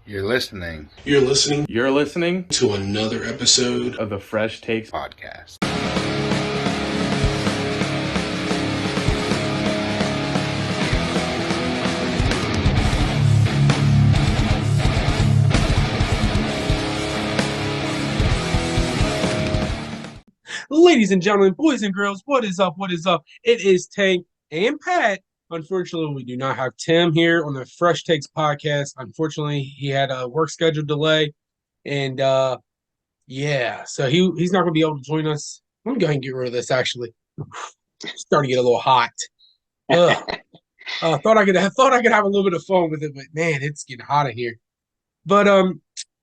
You're listening You're listening to another episode of the Fresh Takes podcast. Ladies and gentlemen, boys and girls, what is up? What is up? It is Tank and Pat. Unfortunately, we do not have Tim here on the Fresh Takes podcast. Unfortunately, he had a work schedule delay. And so he's not gonna be able to join us. Let me go ahead and get rid of this actually. Starting to get a little hot. Ugh. Thought I could have a little bit of fun with it, but man, it's getting hot in here. But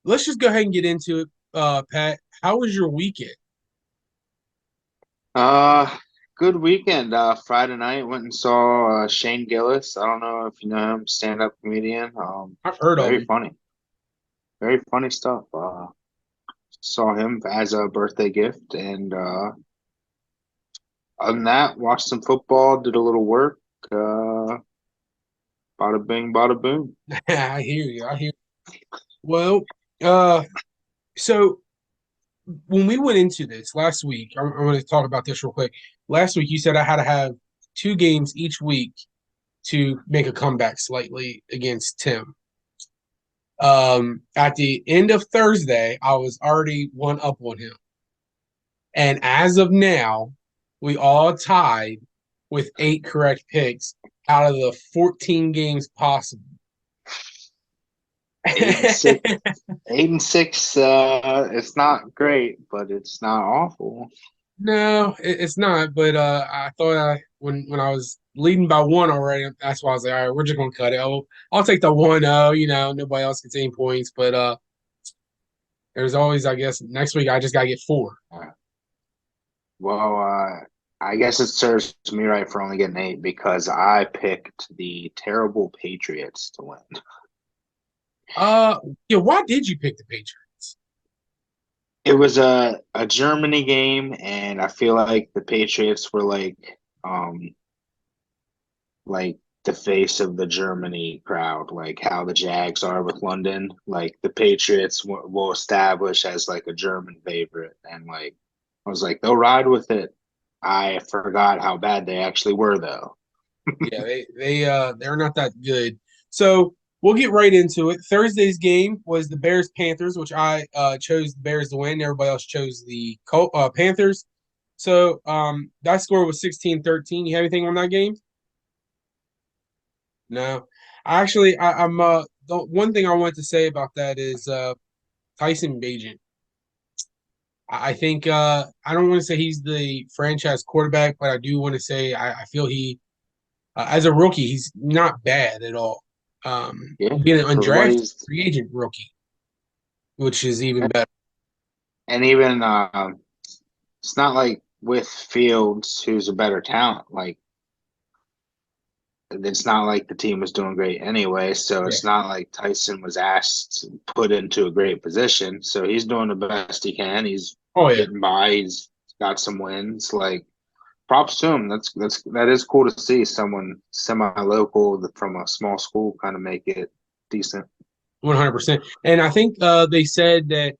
let's just go ahead and get into it. Pat, how was your weekend? Uh, Good weekend. Friday night went and saw Shane Gillis. I don't know if you know him, stand-up comedian. I've heard of Very him. funny, very funny stuff. Saw him as a birthday gift, and other than that, watched some football, did a little work. Uh, Bada bing, bada boom. I hear you. I hear you. Well, uh, so when we went into this last week, I'm going to talk about this real quick. Last week, you said I had to have two games each week to make a comeback slightly against Tim. At the end of Thursday, I was already one up on him. And as of now, we all tied with 8 correct picks out of the 14 games possible. 8-6, 8-6. It's not great, but it's not awful. No, it's not. But I thought when I was leading by one already, that's why I was like, all right, we're just gonna cut it. I'll take the 1-0. Nobody else gets any points. But there's always, I guess, next week I just gotta get 4. Well, I guess it serves me right for only getting 8 because I picked the terrible Patriots to win. Yeah. Why did you pick the Patriots? It was a Germany game, and I feel like the Patriots were like the face of the Germany crowd, like how the Jags are with London. Like the Patriots will establish as like a German favorite, and like I was like, they'll ride with it. I forgot how bad they actually were, though. Yeah, they're not that good. So we'll get right into it. Thursday's game was the Bears Panthers, which I chose the Bears to win. Everybody else chose the Panthers. So that score was 16-13. You have anything on that game? No. Actually, I'm the one thing I want to say about that is Tyson Bagent. I think I don't want to say he's the franchise quarterback, but I do want to say I feel he as a rookie he's not bad at all. Yeah, Being an for what undrafted he's free agent rookie, which is even better. and even it's not like with Fields, who's a better talent. Like it's not like the team was doing great anyway, so Yeah. it's not like Tyson was asked put into a great position. So he's doing the best he can. He's Oh yeah. getting by. He's got some wins. Like props to him. That is cool to see someone semi-local from a small school kind of make it decent. 100%. And I think they said that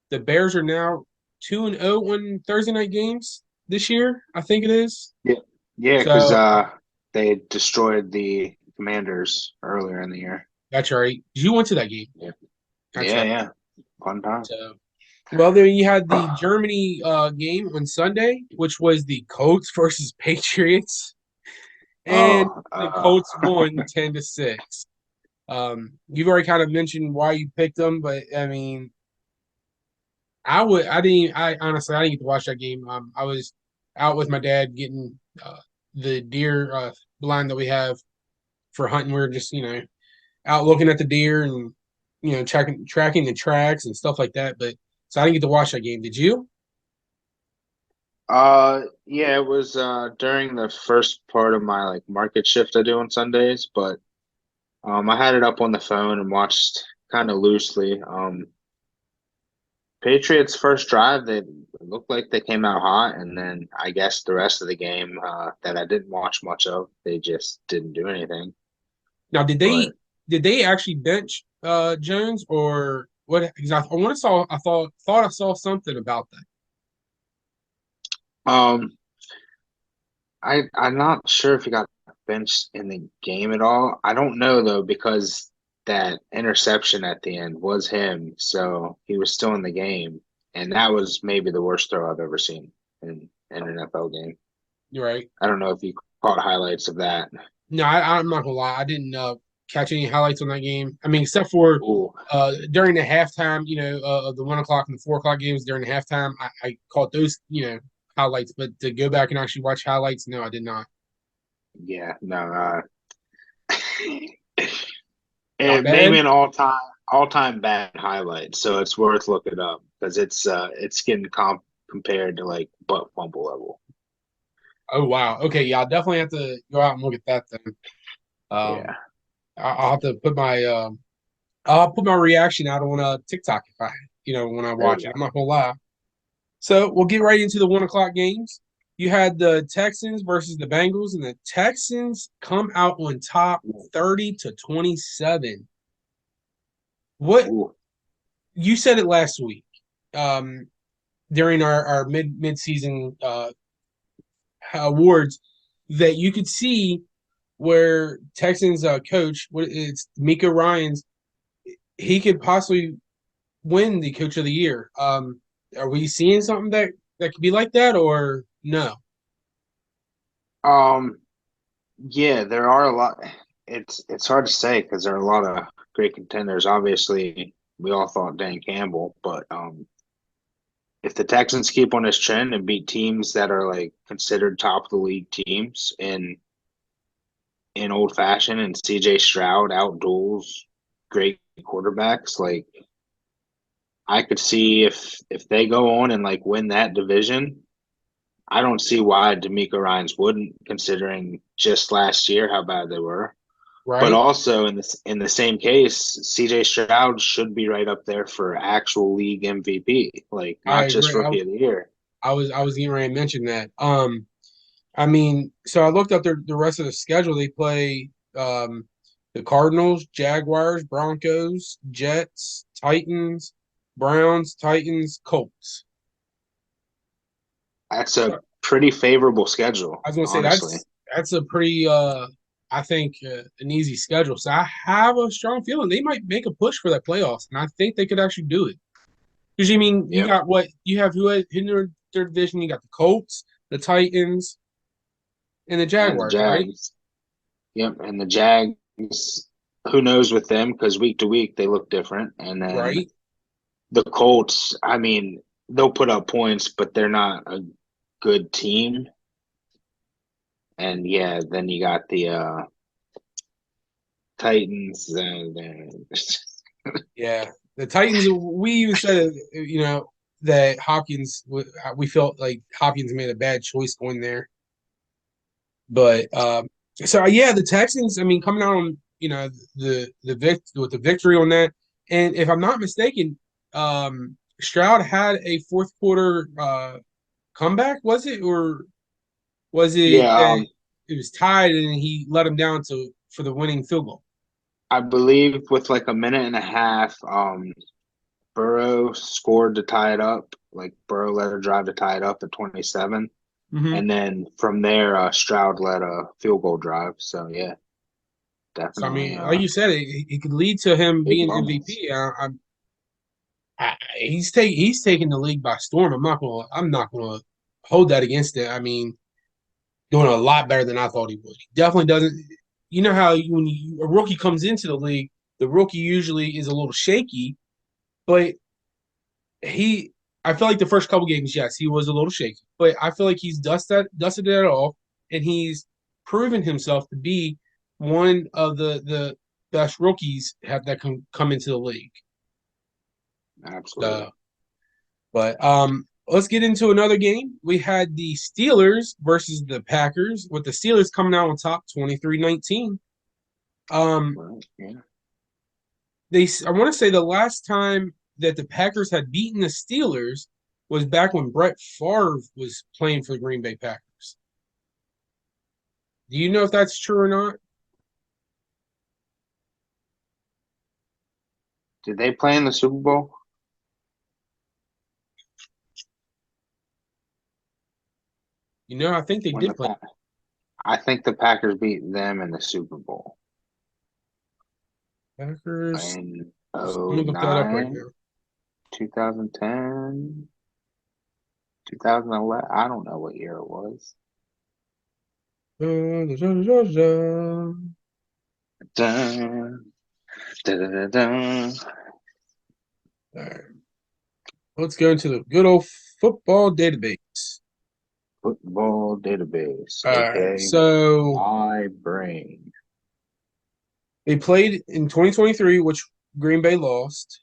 the Bears are now 2-0 on Thursday night games this year. I think it is. Yeah, yeah, because So they destroyed the Commanders earlier in the year. that's right. You went to that game. Yeah, That's yeah, right. yeah. Fun time. So well, then you had the Germany game on Sunday, which was the Colts versus Patriots, and Oh, the Colts won 10-6. You've already kind of mentioned why you picked them, but I mean, I honestly, I didn't get to watch that game. I was out with my dad getting the deer blind that we have for hunting. We are just, out looking at the deer and, tracking the tracks and stuff like that. But so I didn't get to watch that game. Did you? yeah, it was during the first part of my like market shift I do on Sundays, but I had it up on the phone and watched kind of loosely. Patriots first drive, they looked like they came out hot, and then I guess the rest of the game that I didn't watch much of, they just didn't do anything. Now, did But they? did they actually bench Jones or what? Exactly? I thought I saw something about that. Um, I'm not sure if he got benched in the game at all. I don't know though because that interception at the end was him, so he was still in the game, and that was maybe the worst throw I've ever seen in an NFL game. You're right. I don't know if you caught highlights of that. No, I'm not gonna lie. I didn't catch any highlights on that game. I mean, except for Ooh, during the halftime, of the 1 o'clock and the 4 o'clock games during the halftime, I caught those, highlights. But to go back and actually watch highlights, no, I did not. yeah, no, Not it may bad. be an all time bad highlight, so it's worth looking up because it's getting compared to like butt fumble level. Oh wow. Okay, yeah, I'll definitely have to go out and look at that then. Um, Yeah, I'll have to put my I'll put my reaction out on TikTok if when I there watch you it. I'm not gonna lie. So we'll get right into the 1 o'clock games. You had the Texans versus the Bengals, and the Texans come out on top go. 30-27. What Ooh, you said it last week, um, during our mid season awards, that you could see where Texans coach, what it's Mika Ryans, he could possibly win the coach of the year. Are we seeing something that could be like that or no? um, yeah, there are a lot. It's hard to say because there are a lot of great contenders. Obviously, we all thought Dan Campbell, but if the Texans keep on this trend and beat teams that are like considered top of the league teams in old fashioned and CJ Stroud out duels great quarterbacks, like I could see if they go on and like win that division, I don't see why D'Amico Ryans wouldn't, considering just last year how bad they were. But Right? also in the same case, CJ Stroud should be right up there for actual league MVP, like I not just agree. rookie of the year. I was getting ready to mention that. I mean, so I looked up the rest of the schedule. They play the Cardinals, Jaguars, Broncos, Jets, Titans, Browns, Titans, Colts. That's So a pretty favorable schedule, I was going to say honestly. that's a pretty I think an easy schedule. So I have a strong feeling they might make a push for that playoffs, and I think they could actually do it. Because you mean you Yep. got what you have who in their division? You got the Colts, the Titans, and the And the Jaguars, right? Jags. Yep. And the Jags, who knows with them because week to week they look different. And then Right. the Colts, I mean, they'll put up points, but they're not a good team. And yeah, then you got the Titans. Yeah, the Titans. We even said, that Hopkins. We felt like Hopkins made a bad choice going there. But so yeah, the Texans. I mean, coming out on with the victory on that, and if I'm not mistaken, Stroud had a fourth quarter comeback. Was it or was it yeah, that it was tied and he let him down to for the winning field goal? I believe with like a minute and a half, Burrow scored to tie it up. Like Burrow led a drive to tie it up at 27. Mm-hmm. And then from there, Stroud led a field goal drive. So yeah, So I definitely mean, like you said, it could lead to him big being moments. MVP. He's taking the league by storm. I'm not gonna hold that against it. I mean, doing a lot better than I thought he would. He definitely doesn't. You know how a rookie comes into the league, the rookie usually is a little shaky, but he. I feel like the first couple games, yes, he was a little shaky, but I feel like he's dusted it off, and he's proven himself to be one of the best rookies that can come into the league. Absolutely. So, but let's get into another game. We had the Steelers versus the Packers, with the Steelers coming out on top 23-19. Um, Well, yeah. I want to say the last time that the Packers had beaten the Steelers was back when Brett Favre was playing for the Green Bay Packers. Do you know if that's true or not? Did they play in the Super Bowl? I think they When did the play. I think the Packers beat them in the Super Bowl Packers. in Let me look that up right 09, now. 2010, 2011. I don't know what year it was. Dun, dun, dun, dun, dun. All right. Let's go into the good old football database. Football database, All right. aka So my brain. they played in 2023, which Green Bay lost.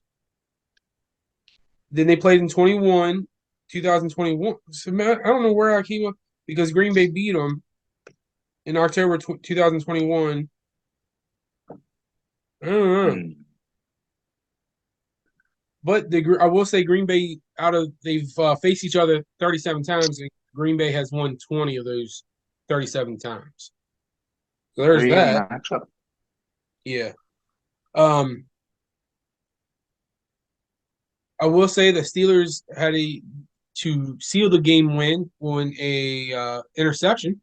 Then they played in 2021. So, man, I don't know where I came up because Green Bay beat them in October 2021. I don't know. Hmm. But I will say Green Bay they've faced each other 37 times, and Green Bay has won 20 of those 37 times. So there's Pretty good that. matchup. Yeah. Um, I will say the Steelers had to seal the game win on a interception.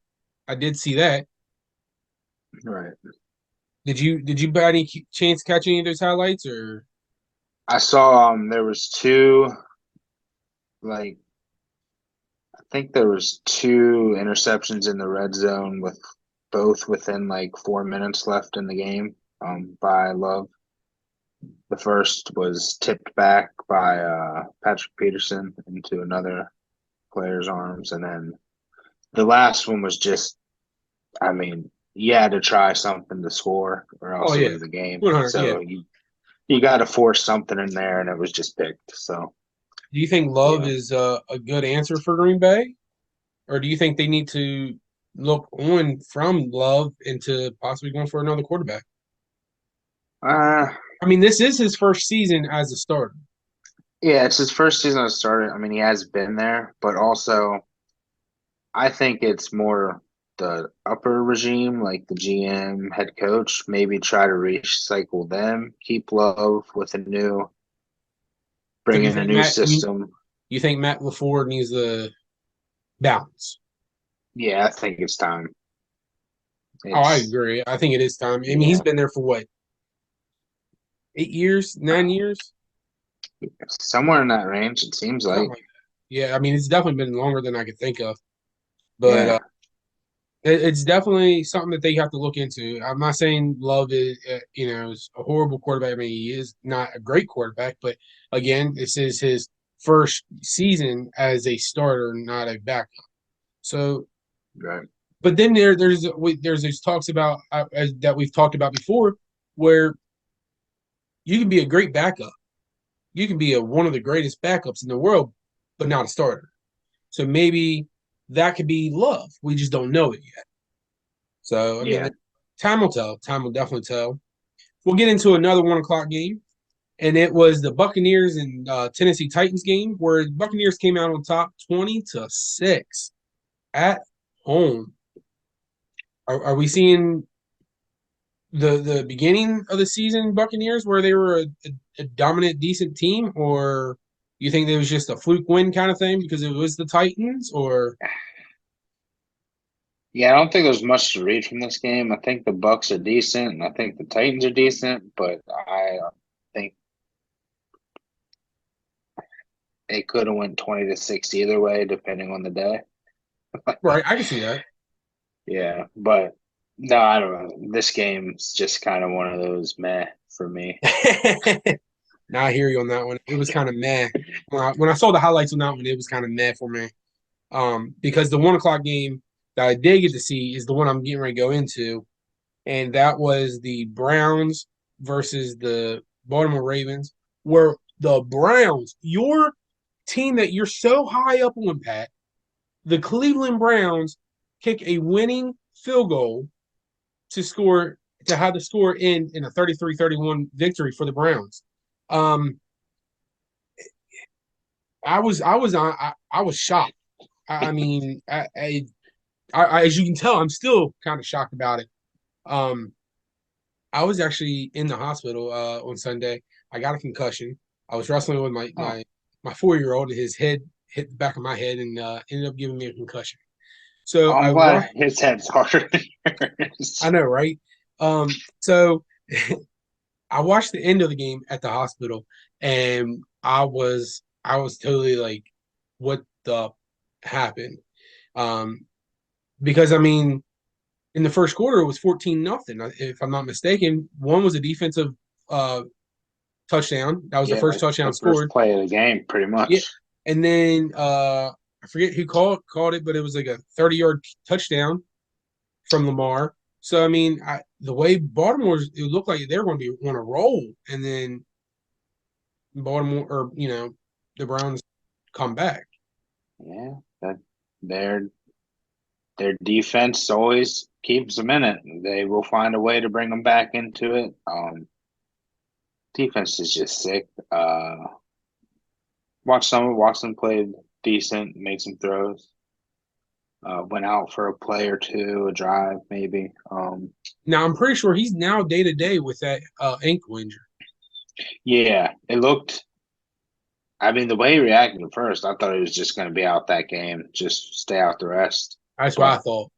I did see that. Right. Did you by any chance catch any of those highlights or? I saw there was two like I think there was two interceptions in the red zone with both within like 4 minutes left in the game by Love. The first was tipped back by Patrick Peterson into another player's arms, and then the last one was just, I mean, you had to try something to score or Oh else it yeah, was the game. 100. Yeah. So you got to force something in there, and it was just picked. So Do you think Love yeah, is a good answer for Green Bay, or do you think they need to look on from Love into possibly going for another quarterback? uh, I mean, this is his first season as a starter. yeah, it's his first season as starter. I mean, he has been there, but also I think it's more the upper regime, like the GM, head coach, maybe try to recycle them, keep Love with a new, So bring do you in a think new Matt? system. You think Matt LaFleur needs the balance? Yeah, I think it's time. Oh, I It's agree. I think it is time. I mean, he's yeah, been there for what, 8 years, 9 years, somewhere in that range. It seems something like like that. Yeah, I mean, it's definitely been longer than I could think of, but yeah, it's definitely something that they have to look into. I'm not saying Love is a horrible quarterback. I mean, he is not a great quarterback, but again, this is his first season as a starter, not a backup. So, right. but then there's these talks about that we've talked about before, where you can be a great backup. You can be one of the greatest backups in the world, but not a starter. So maybe that could be Love. We just don't know it yet. So I mean, Yeah, time will tell. Time will definitely tell. We'll get into another 1 o'clock game, and it was the Buccaneers and Tennessee Titans game where the Buccaneers came out on top, 20-6 at home. Are we seeing the beginning of the season Buccaneers where they were a dominant, decent team, or you think it was just a fluke win kind of thing because it was the Titans, or yeah. I don't think there's much to read from this game. I think the Bucks are decent, and I think the Titans are decent, but I think it could have went 20-6 either way, depending on the day. right? I can see that. Yeah, but no, I don't know. This game's just kind of one of those meh for me. Now I hear you on that one. It was kind of meh. When I saw the highlights on that one, it was kind of meh for me. Because the 1 o'clock game that I did get to see is the one I'm getting ready to go into, and that was the Browns versus the Baltimore Ravens, where the Browns, your team that you're so high up on, Pat, the Cleveland Browns kick a winning field goal to score to have the score end in a 33-31 victory for the Browns. Um, I was shocked. I mean, as you can tell, I'm still kind of shocked about it. Um, I was actually in the hospital on Sunday. I got a concussion. I was wrestling with my 4-year-old, and his head hit the back of my head and ended up giving me a concussion. So I'm glad his head's harder than yours. I know, right? So I watched the end of the game at the hospital, and I was totally like, what the happened? Um, because I mean, in the first quarter it was 14-0, if I'm not mistaken. One was a defensive uh touchdown. That was the Yeah, first like touchdown the first scored. play of the game, pretty Yeah. much. And then I forget who called it, but it was like a 30-yard touchdown from Lamar. So I mean, the way Baltimore's, it looked like they were going to be on a roll, and then Baltimore, or the Browns come back. Yeah, that their defense always keeps them in it. They will find a way to bring them back into it. Defense is just sick. Watson played decent, made some throws. Went out for a play or two, a drive maybe. Now I'm pretty sure he's now day to day with that ankle injury. Yeah, it looked. I mean, the way he reacted at first, I thought he was just going to be out that game, just stay out the rest. That's what I But thought.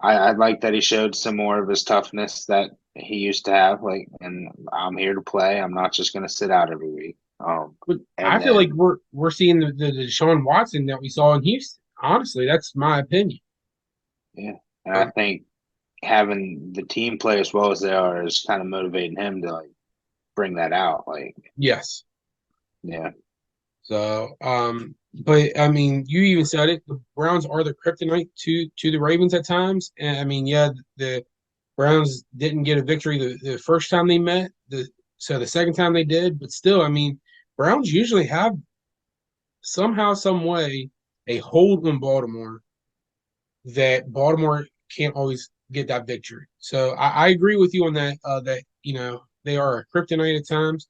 I like that he showed some more of his toughness that he used to have. Like, and I'm here to play. I'm not just going to sit out every week. But I And feel like then we're seeing the Deshaun Watson that we saw in Houston. Honestly, that's my opinion. yeah, and I think having the team play as well as they are is kind of motivating him to like bring that out. Like, Yes. yeah, So, but I mean, you even said it. The Browns are the kryptonite to the Ravens at times, and I mean, yeah, the Browns didn't get a victory the first time they met. So the second time they did, but still, I mean, Browns usually have somehow, some way, a hold on Baltimore that Baltimore can't always get that victory. So I agree with you on that. That they are a kryptonite at times.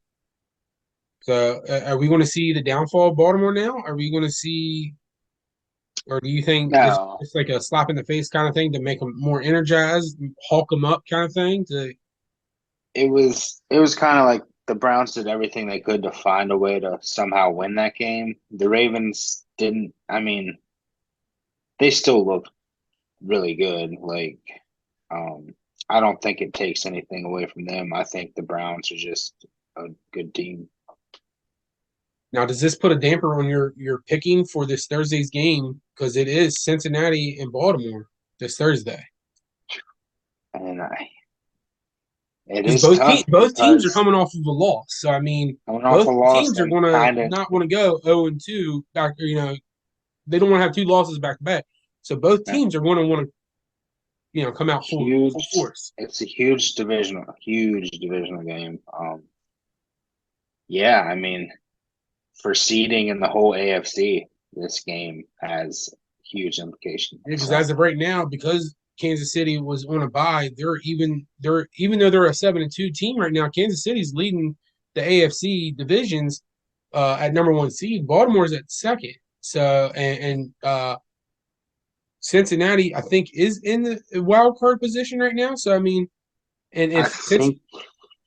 So are we going to see the downfall of Baltimore now? Are we going to see, or do you think no, it's like a slap in the face kind of thing to make them more energized, hulk them up kind of thing? it was kind of like the Browns did everything they could to find a way to somehow win that game. The Ravens didn't. I mean, they still looked really good. Like, um, I don't think it takes anything away from them. I think the Browns are just a good team. Now, does this put a damper on your picking for this Thursday's game? Because it is Cincinnati and Baltimore this Thursday. And it Because is tough both teams are because coming off of a loss. So I mean, coming off both a loss teams are and gonna kind of not want to go 0-2 back. They don't want to have two losses back to back. So both teams are going to want to come out full huge. force. It's a huge divisional game. Yeah, I mean, for seeding in the whole AFC, this game has huge implications. Yeah, because So as of right now, because Kansas City was on a bye, even though they're a 7-2 team right now, Kansas City's leading the AFC divisions at number one seed. Baltimore's at second. So and Cincinnati, I think, is in the wild card position right now. So I mean, and I if since think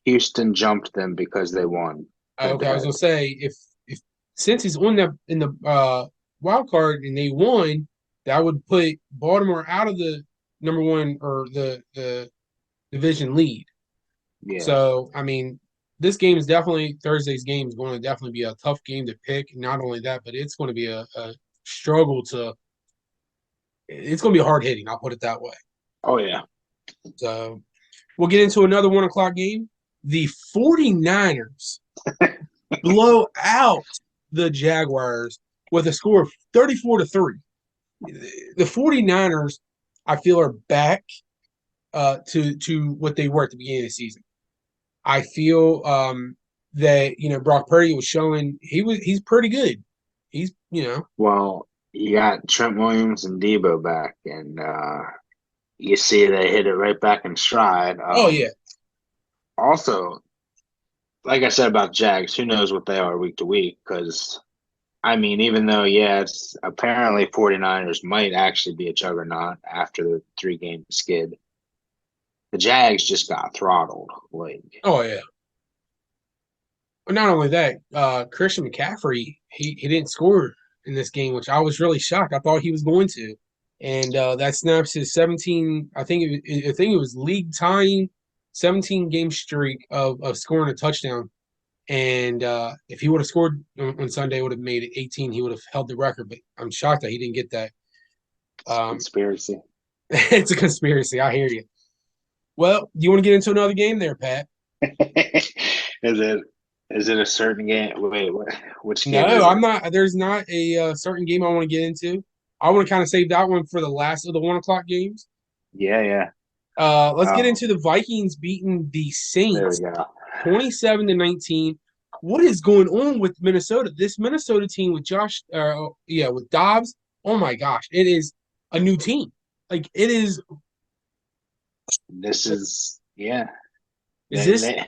Houston jumped them because they won head to okay, I was head. gonna say if since he's on the in the wild card and they won, that would put Baltimore out of the number one or the division lead. Yeah. So I mean, this game is definitely Thursday's game is going to definitely be a tough game to pick. Not only that, but it's going to be a struggle to. It's going to be hard hitting. I'll put it that way. Oh yeah. So we'll get into another 1 o'clock game. The 49ers blow out the Jaguars with a score of 34-3. The 49ers, I feel, are back to what they were at the beginning of the season. I feel that Brock Purdy was showing he's pretty good. He's Well, you got Trent Williams and Debo back, and you see they hit it right back in stride. oh yeah. Also, like I said about Jags, who knows what they are week to week? Because I mean, even though it's apparently 49ers might actually be a juggernaut after the 3-game skid, the Jags just got throttled. Like, Oh yeah. Not only that, Christian McCaffrey, he didn't score in this game, which I was really shocked. I thought he was going to, and that snaps his 17. I think it was league tying 17 game streak of scoring a touchdown. And if he would have scored on Sunday, would have made it 18. He would have held the record. But I'm shocked that he didn't get that. Conspiracy. It's a conspiracy. I hear you. Well, do you want to get into another game there, Pat? Is it a certain game? Wait, which game No, is I'm it? not. There's not a certain game I want to get into. I want to kind of save that one for the last of the 1 o'clock games. Yeah, yeah. Let's get Oh, into the Vikings beating the there we Saints go. 27-19. What is going on with Minnesota? This Minnesota team with with Dobbs. Oh my gosh, it is a new team. Like it is. This is yeah. Is They, this they,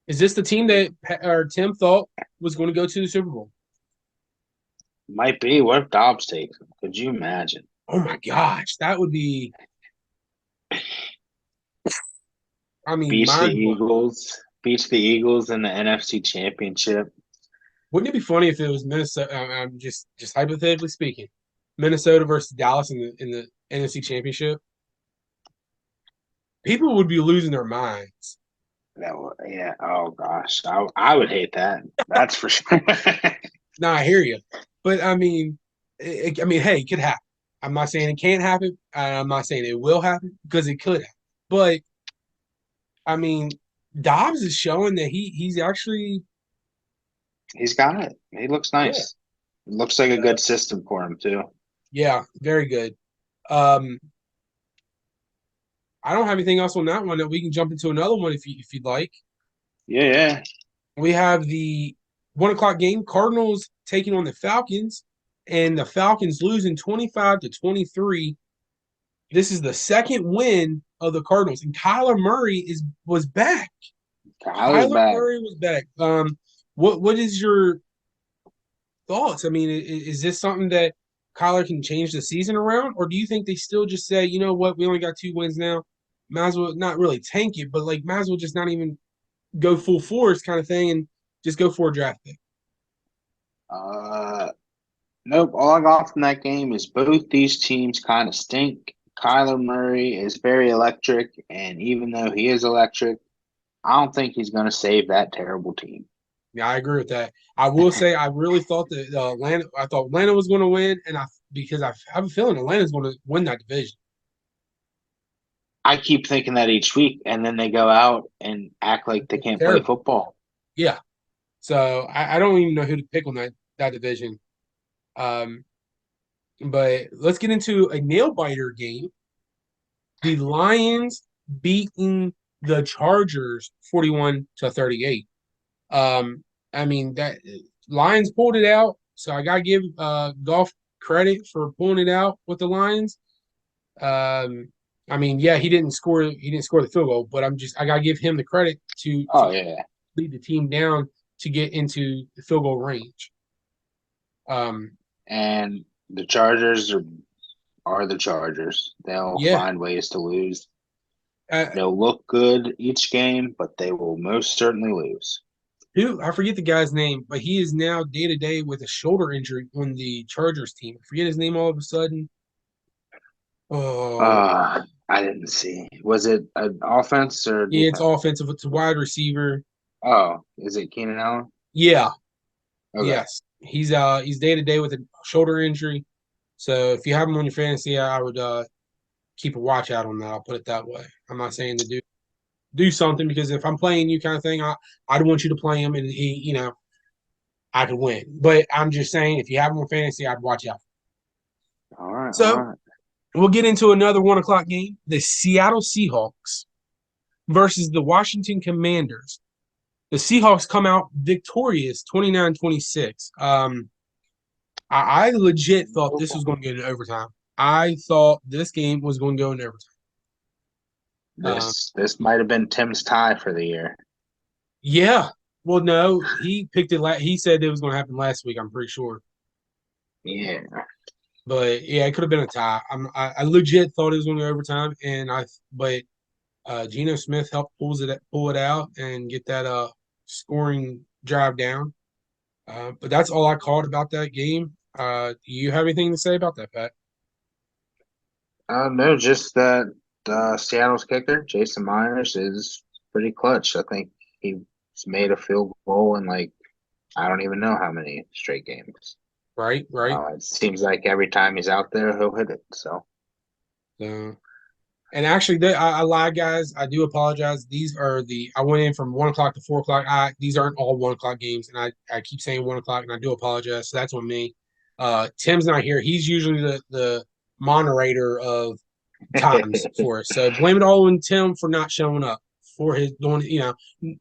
is this the team that Tim thought was going to go to the Super Bowl? might be. What if Dobbs takes him? Could you imagine? Oh my gosh, that would be. I mean, Beats the mind blowing. Eagles. Beats the Eagles in the NFC Championship. Wouldn't it be funny if it was Minnesota? I'm just hypothetically speaking, Minnesota versus Dallas in the NFC Championship. People would be losing their minds. Yeah. Oh gosh, I would hate that. That's for sure. Now I hear you, but I mean, I mean, hey, it could happen. I'm not saying it can't happen. I'm not saying it will happen because it could happen. But I mean, Dobbs is showing that he's actually He's got it. He looks yeah nice. It looks like a good system for him too. yeah very good. Um, I don't have anything else on that one. That we can jump into another one if you'd like. Yeah, yeah. We have the 1 o'clock game, Cardinals taking on the Falcons, and the Falcons losing 25-23. This is the second win of the Cardinals, and Kyler Murray was back. Kyler's Kyler back. Murray was back. What is your thoughts? I mean, is this something that Kyler can change the season around, or do you think they still just say, you know what, we only got 2 wins now, might as well not really tank it, but like might as well just not even go full force kind of thing and just go for a draft pick? Uh, nope. All I got from that game is both these teams kind of stink. Kyler Murray is very electric, and even though he is electric, I don't think he's going to save that terrible team. Yeah, I agree with that. I will say I really thought that I thought Atlanta was going to win, and because I have a feeling Atlanta's going to win that division. I keep thinking that each week, and then they go out and act like they can't play Terrible. football. Yeah. So I don't even know who to pick on that division. Um, but let's get into a nail biter game. The Lions beating the Chargers 41-38. I mean that Lions pulled it out, so I gotta give Goff credit for pulling it out with the Lions. I mean, yeah, he didn't score. He didn't score the field goal, but I gotta give him the credit to Oh yeah, lead the team down to get into the field goal range. Um, and the Chargers are the Chargers. They'll yeah, find ways to lose. uh, They'll look good each game, but they will most certainly lose. who I forget the guy's name, but he is now day to day with a shoulder injury on the Chargers team. I forget his name all of a sudden. Oh, I didn't see. Was it an offense or yeah, it's defense? offensive. It's a wide receiver. Oh, is it Keenan Allen? Yeah, Okay. yes, he's day to day with a shoulder injury. So if you have him on your fantasy, I would keep a watch out on that. I'll put it that way. I'm not saying to do something because if I'm playing you kind of thing, I'd want you to play him and I could win. But I'm just saying if you have him on fantasy, I'd watch out. All right. All So right. we'll get into another 1 o'clock game. The Seattle Seahawks versus the Washington Commanders. The Seahawks come out victorious 29-26. I legit thought this was going to get an overtime. I thought this game was going to go in overtime. This might have been Tim's tie for the year. Yeah. Well, no, he picked it. He said it was going to happen last week. I'm pretty sure. Yeah. But yeah, it could have been a tie. I legit thought it was going to go overtime, but Geno Smith helped pull it out and get that scoring drive down. But that's all I called about that game. Do you have anything to say about that, Pat? No, just that Seattle's kicker, Jason Myers, is pretty clutch. I think he's made a field goal in like I don't even know how many straight games. Right, right. It seems like every time he's out there, he'll hit it. So And actually, I lied, guys. I do apologize. These are I went in from 1 o'clock to 4 o'clock. These aren't all 1 o'clock games, and I keep saying 1 o'clock, and I do apologize. So that's on me. Tim's not here. He's usually the moderator of times for us. So blame it all on Tim for not showing up for his doing,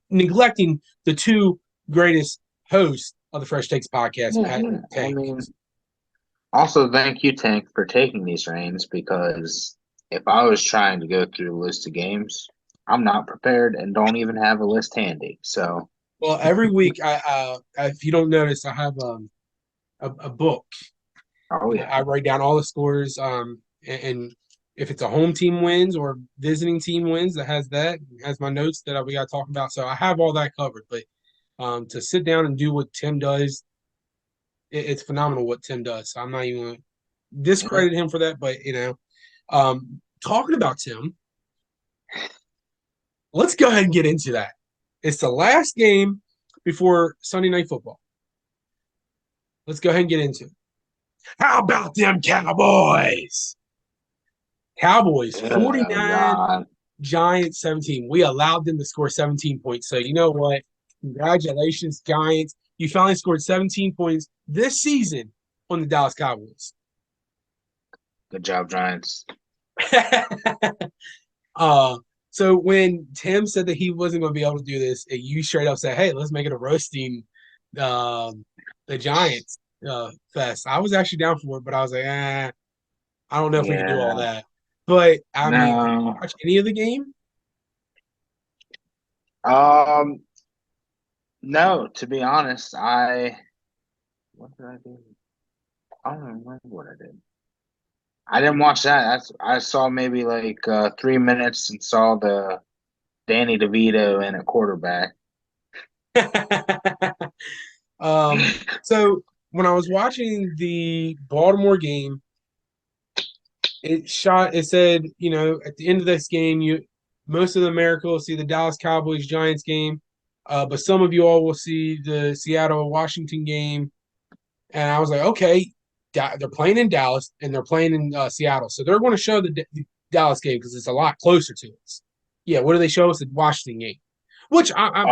neglecting the two greatest hosts of the Fresh Takes podcast, Pat and I Tank. mean, also thank you, Tank, for taking these reins because if I was trying to go through a list of games, I'm not prepared and don't even have a list handy. So, Well, every week, if you don't notice, I have a book. oh yeah, I write down all the scores, and if it's a home team wins or visiting team wins, that has my notes that we got to talk about. So I have all that covered. But to sit down and do what Tim does, it's phenomenal what Tim does. So I'm not even going to discredit him for that. But talking about Tim, let's go ahead and get into that. It's the last game before Sunday Night Football. Let's go ahead and get into it. How about them Cowboys? Cowboys 49, Giants 17. We allowed them to score 17 points. So you know what? Congratulations, Giants. You finally scored 17 points this season on the Dallas Cowboys. Good job, Giants. So when Tim said that he wasn't going to be able to do this, you straight up said, "Hey, let's make it a roasting the Giants fest." I was actually down for it, but I was like, I don't know if we can do all that. But I mean, did you watch any of the game? No, to be honest, what did I do? I don't remember what I did. I didn't watch that. I saw maybe like 3 minutes and saw the Danny DeVito and a quarterback. So when I was watching the Baltimore game, it said, at the end of this game, most of America will see the Dallas Cowboys Giants game, but some of you all will see the Seattle Washington game. And I was like, okay, they're playing in Dallas and they're playing in Seattle, so they're going to show the Dallas game because it's a lot closer to us. Yeah, what do they show us? The Washington game, which I'm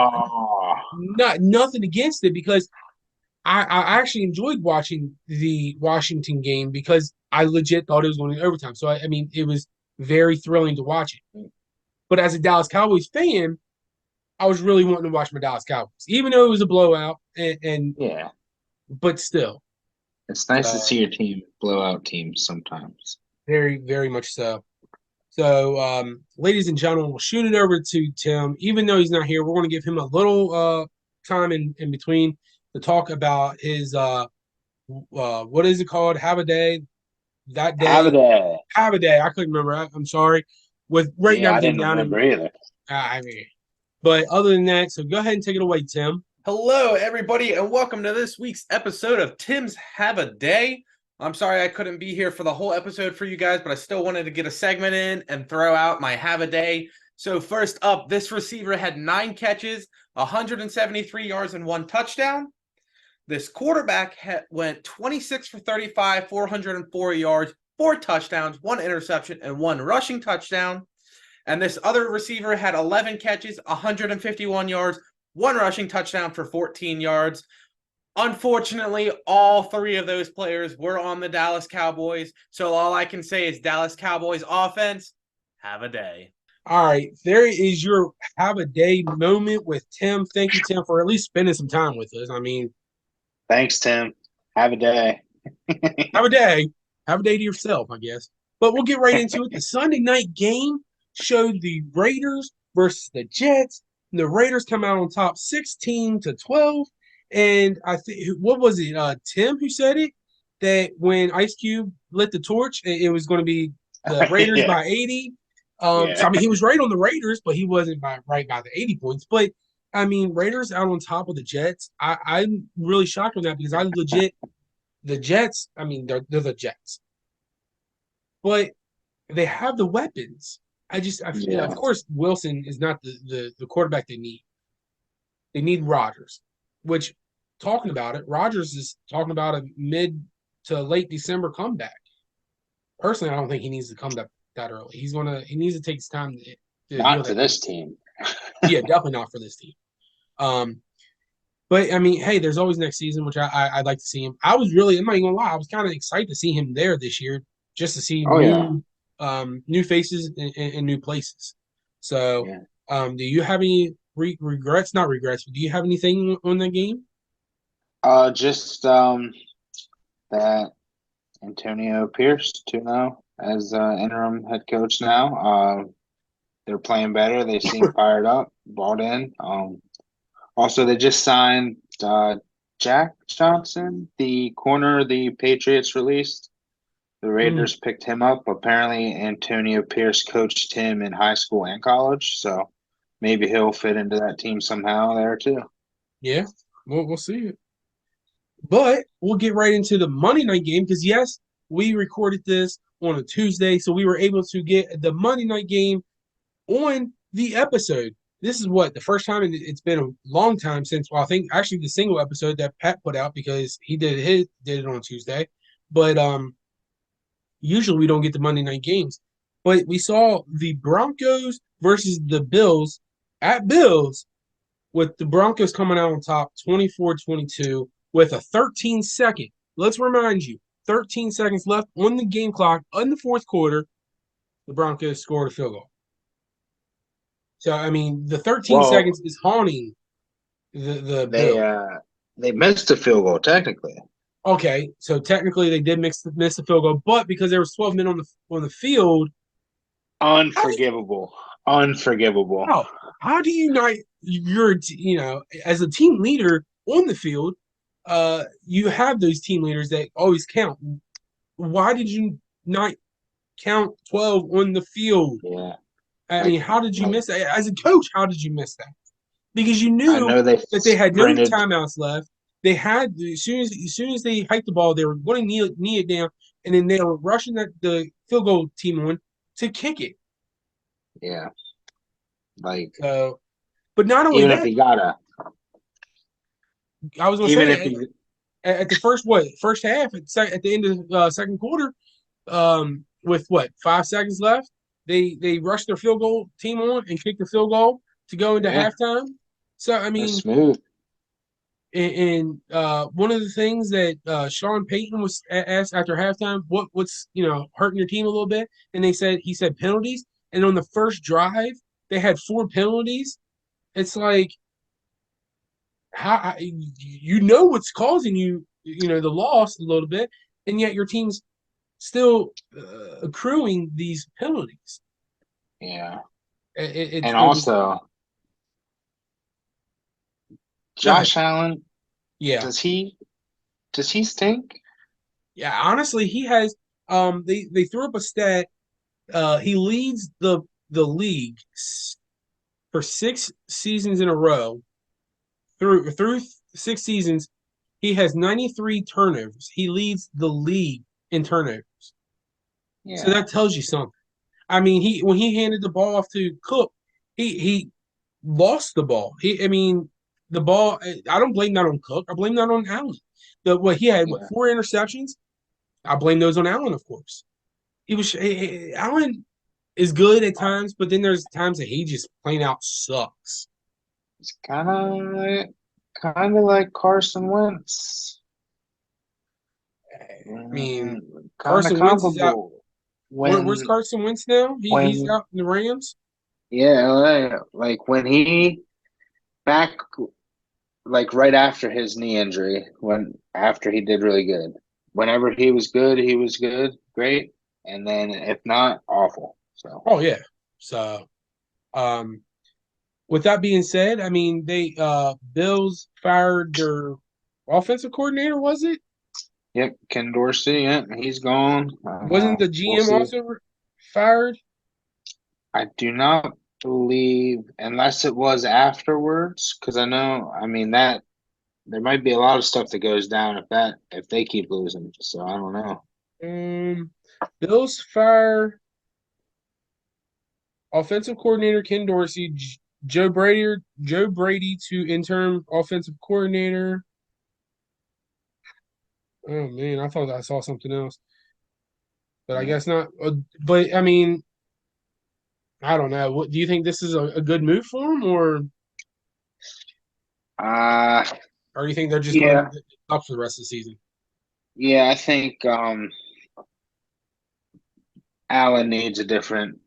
nothing against it because I actually enjoyed watching the Washington game because I legit thought it was going to overtime. So I mean, it was very thrilling to watch it. But as a Dallas Cowboys fan, I was really wanting to watch my Dallas Cowboys, even though it was a blowout. And yeah, but still, it's nice to see your team blow out teams sometimes. Very, very much so. So, ladies and gentlemen, we'll shoot it over to Tim. Even though he's not here, we're going to give him a little time in between to talk about his what is it called? Have a day. That day. Have a day. Have a day. I couldn't remember. I'm sorry. With writing everything down. I didn't remember either. I mean, but other than that, so go ahead and take it away, Tim. Hello, everybody, and welcome to this week's episode of Tim's Have a Day. I'm sorry I couldn't be here for the whole episode for you guys, but I still wanted to get a segment in and throw out my Have a Day. So first up, this receiver had 9 catches, 173 yards, and 1 touchdown. This quarterback went 26 for 35, 404 yards, 4 touchdowns, 1 interception, and 1 rushing touchdown. And this other receiver had 11 catches, 151 yards, 1 rushing touchdown for 14 yards. Unfortunately, all 3 of those players were on the Dallas Cowboys. So all I can say is Dallas Cowboys offense, have a day. All right. There is your have a day moment with Tim. Thank you, Tim, for at least spending some time with us. I mean, thanks, Tim. Have a day. Have a day. Have a day to yourself, I guess. But we'll get right into it. The Sunday night game showed the Raiders versus the Jets. And the Raiders come out on top 16-12. And I think, what was it? Tim who said it? That when Ice Cube lit the torch, it was going to be the Raiders by 80. So, I mean, he was right on the Raiders, but he wasn't right by the 80 points. But I mean, Raiders out on top of the Jets. I'm really shocked on that because the Jets. I mean, they're the Jets, but they have the weapons. Yeah. Of course, Wilson is not the quarterback they need. They need Rodgers, which talking about it, Rodgers is talking about a mid to late December comeback. Personally, I don't think he needs to come that early. He needs to take his time to heal Not for that. this team. Yeah, definitely not for this team. Um, but I mean, hey, there's always next season, which I'd like to see him. I'm not even gonna lie, I was kind of excited to see him there this year, just to see Oh yeah. new faces in new places. So, Yeah. do you have any regrets? Not regrets, but do you have anything on that game? Just that Antonio Pierce 2-0 as interim head coach now. They're playing better. They seem fired up, bought in. Also, they just signed Jack Johnson, the corner the Patriots released. The Mm, Raiders picked him up. Apparently, Antonio Pierce coached him in high school and college, so maybe he'll fit into that team somehow there too. yeah, we'll see it. But we'll get right into the Monday night game because yes, we recorded this on a Tuesday, so we were able to get the Monday night game on the episode. This is what the first time, and it's been a long time since. Well, I think actually the single episode that Pat put out because he did it on Tuesday, but usually we don't get the Monday night games. But we saw the Broncos versus the Bills at Bills, with the Broncos coming out on top 24-22 with a 13-second. Let's remind you, 13 seconds left on the game clock in the fourth quarter. The Broncos scored a field goal. So I mean, the 13 Well, seconds is haunting the they Bill. they missed a field goal technically. Okay, so technically they did miss the field goal, but because there was 12 men on the field, Unforgivable. Unforgivable. how how do you not as a team leader on the field, you have those team leaders that always count. Why did you not count 12 on the field? Yeah. I Like mean, how did you like miss that? As a coach, how did you miss that? Because you I knew know they that they had no sprinted. timeouts left. They had as soon as they hiked the ball, they were going to knee it down, and then they were rushing the field goal team on to kick it. Yeah. Like So, but not only even if that, he gotta I was going to even if say he at the first half at the end of the second quarter, with 5 seconds left, they rushed their field goal team on and kicked the field goal to go into yeah, halftime. So I that's mean, smooth. and one of the things that Sean Payton was asked after halftime, what's hurting your team a little bit, and he said penalties, and on the first drive they had 4 penalties. It's like how what's causing the loss a little bit, and yet your team's still accruing these penalties. Yeah. It, And it was also Go ahead. Josh Allen, Yeah, does he stink? yeah. Honestly, he has. They threw up a stat. He leads the league for 6 seasons in a row. Through 6 seasons, he has 93 turnovers. He leads the league in turnovers. So Yeah. that tells you something. I mean, when he handed the ball off to Cook, he lost the ball. I mean, the ball. I don't blame that on Cook. I blame that on Allen. He had Yeah. 4 interceptions. I blame those on Allen, of course. Allen is good at times, but then there's times that he just plain out sucks. It's kind of like Carson Wentz. I mean, Kind of Carson Wentz is out. comparable. Where's When Carson Wentz now? He's when out in the Rams. yeah, like when he back like right after his knee injury, when after he did really good. Whenever he was good, great. And then if not, awful. So Oh yeah. So, um, with that being said, I mean they Bills fired their offensive coordinator. Was it? yep, Ken Dorsey, yeah, he's gone. Wasn't the We'll GM see. also fired? I do not believe, unless it was afterwards, because I mean that there might be a lot of stuff that goes down if they keep losing. So I don't know. Bills fire offensive coordinator Ken Dorsey, Joe Brady to interim offensive coordinator. Oh man, I thought I saw something else, but I guess not. But I mean, I don't know. What do you think? This is a good move for him, Uh or do you think they're just going yeah, to up for the rest of the season? yeah. I think Allen needs a different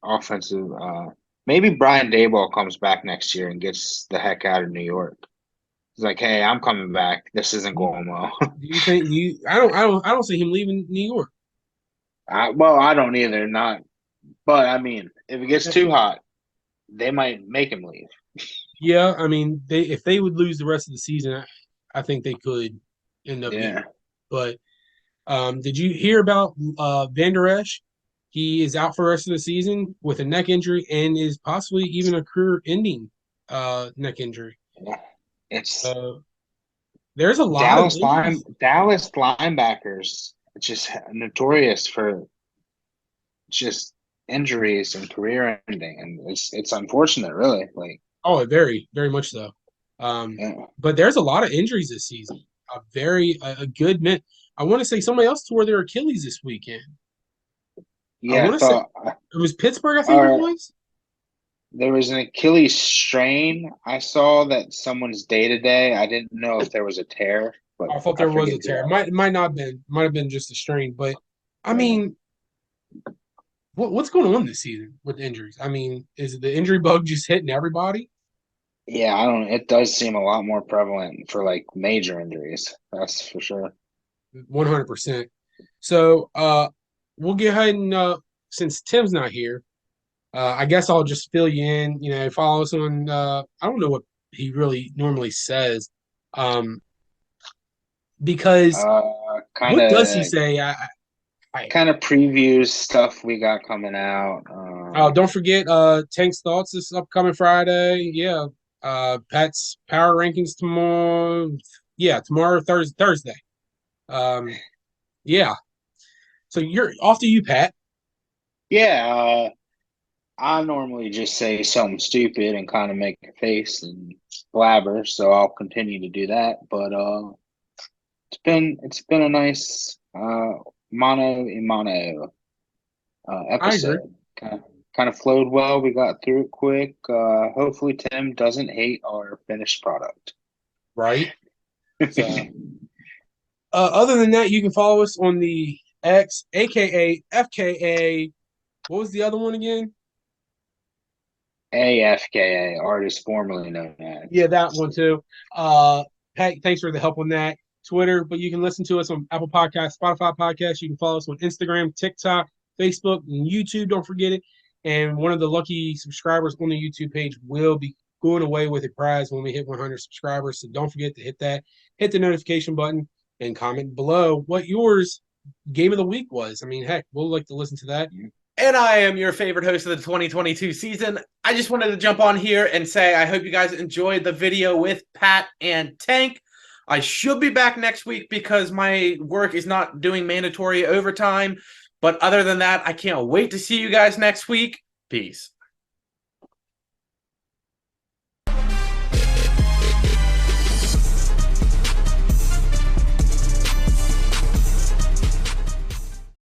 offensive. Maybe Brian Daboll comes back next year and gets the heck out of New York. He's like, hey, I'm coming back. This isn't going well. Do you think you? I don't see him leaving New York. Well, I don't either. Not, but I mean, if it gets too hot, they might make him leave. Yeah, I mean, if they would lose the rest of the season, I think they could end up being. Yeah. But did you hear about Van Der Esch? He is out for the rest of the season with a neck injury and is possibly even a career-ending neck injury. Yeah. It's Uh, there's a lot of injuries. Dallas linebackers just notorious for just injuries and career ending, and it's unfortunate, really. Like, Oh, very, very much so. Um, yeah, but there's a lot of injuries this season. A good minute. I want to say somebody else tore their Achilles this weekend. I yeah. I want to say thought it was Pittsburgh, I think it uh, was. there was an Achilles strain. I saw that someone's day to day. I didn't know if there was a tear, but I thought I there was forget a who tear. that Might not have been. Might have been just a strain. But I was. mean, what's going on this season with injuries? I mean, is the injury bug just hitting everybody? Yeah, I don't. It does seem a lot more prevalent for like major injuries. That's for sure. 100%. So we'll go ahead and since Tim's not here, I guess I'll just fill you in. Follow us on. I don't know what he really normally says, because Kind what does he of say? I kind of previews stuff we got coming out. don't forget Tank's thoughts this upcoming Friday. Yeah, Pat's power rankings tomorrow. Yeah, tomorrow Thursday. Um, yeah. So you're off to you, Pat. Yeah, I normally just say something stupid and kind of make a face and blabber, so I'll continue to do that. But it's been a nice mano a mano I agree. episode. Kind of flowed well. We got through it quick. Hopefully Tim doesn't hate our finished product. Right. So other than that, you can follow us on the X, aka FKA. What was the other one again? AFKA, artist formerly known as. Yeah, that one too. Pat, thanks for the help on that. Twitter, but you can listen to us on Apple Podcasts, Spotify Podcasts. You can follow us on Instagram, TikTok, Facebook, and YouTube. Don't forget it. And one of the lucky subscribers on the YouTube page will be going away with a prize when we hit 100 subscribers. So don't forget to hit that, hit the notification button, and comment below what yours game of the week was. I mean, heck, we'll like to listen to that. And I am your favorite host of the 2022 season. I just wanted to jump on here and say I hope you guys enjoyed the video with Pat and Tank. I should be back next week because my work is not doing mandatory overtime. But other than that, I can't wait to see you guys next week. Peace.